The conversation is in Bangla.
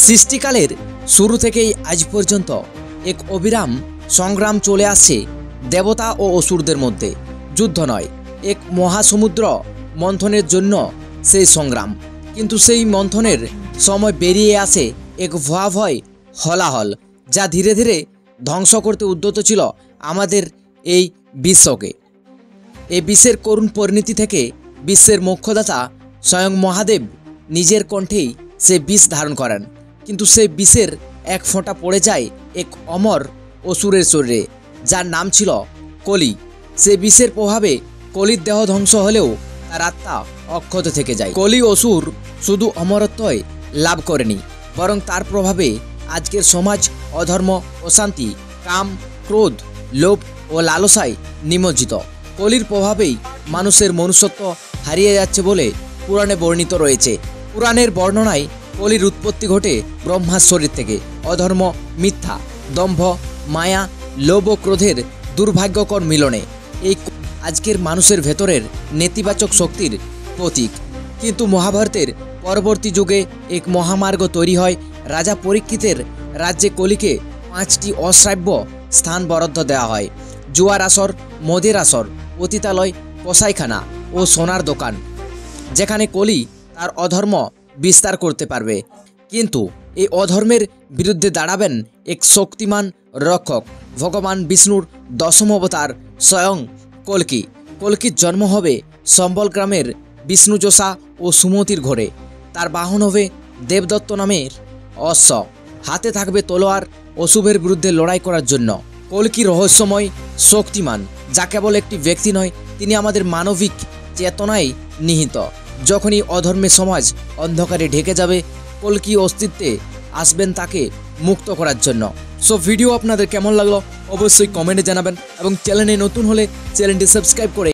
সৃষ্টিকালের শুরু থেকেই আজ পর্যন্ত এক অবিরাম সংগ্রাম চলে আসছে দেবতা ও অসুরদের মধ্যে। যুদ্ধ নয়, এক মহাসমুদ্র মন্থনের জন্য সেই সংগ্রাম। কিন্তু সেই মন্থনের সময় বেরিয়ে আসে এক ভয়াবহ হলাহল, যা ধীরে ধীরে ধ্বংস করতে উদ্যত ছিল আমাদের এই বিশ্বকে। এই বিশ্বের করুণ পরিণতি থেকে বিশ্বের মোক্ষদাতা স্বয়ং মহাদেব নিজের কণ্ঠেই সে বিষ ধারণ করেন। কিন্তু সেই বিষের এক ফোঁটা পড়ে যায় এক অমর অসুরের শরীরে, যার নাম ছিল কলি। সে বিষের প্রভাবে কলির দেহ ধ্বংস হলেও তার আত্মা অক্ষত থেকে যায়। কলি অসুর শুধু অমরত্বই লাভ করেনি, বরং তার প্রভাবে আজকের সমাজ অধর্ম, অশান্তি, কাম, ক্রোধ, লোভ ও লালসায় নিমজ্জিত। কলির প্রভাবেই মানুষের মনুষ্যত্ব হারিয়ে যাচ্ছে বলে পুরাণে বর্ণিত রয়েছে। পুরাণের বর্ণনায় কলির উৎপত্তি ঘটে ব্রহ্মার শরীর থেকে। অধর্ম, মিথ্যা, দম্ভ, মায়া, লোভ ও ক্রোধের দুর্ভাগ্যকর মিলনে এই আজকের মানুষের ভেতরের নেতিবাচক শক্তির প্রতীক। কিন্তু মহাভারতের পরবর্তী যুগে এক মহামার্গ তৈরি হয়। রাজা পরীক্ষিতের রাজ্যে কলিকে 5টি অশ্রাব্য স্থান বরাদ্দ দেওয়া হয়: জুয়ার আসর, মদের আসর, পতিতালয়, কসাইখানা ও সোনার দোকান, যেখানে কলি তার অধর্ম বিস্তার করতে পারবে। কিন্তু এই অধর্মের বিরুদ্ধে দাঁড়াবেন এক শক্তিমান রক্ষক, ভগবান বিষ্ণুর দশম অবতার স্বয়ং কল্কি। কল্কির জন্ম হবে সম্বল গ্রামের বিষ্ণুযোশা ও সুমতির ঘরে। তার বাহন হবে দেবদত্ত নামের অশ্ব, হাতে থাকবে তলোয়ার অশুভের বিরুদ্ধে লড়াই করার জন্য। কল্কি রহস্যময়, শক্তিমান, যা কেবল একটি ব্যক্তি নয়, তিনি আমাদের মানবিক চেতনায় নিহিত। যখনই অধর্মের সমাজ অন্ধকারে ঢেকে যাবে, কল্কি অস্তিত্বে আসবেন তাকে মুক্ত করার জন্য। সো ভিডিও আপনাদের কেমন লাগলো অবশ্যই কমেন্টে জানাবেন, এবং চ্যানেলে নতুন হলে চ্যানেলটি সাবস্ক্রাইব করে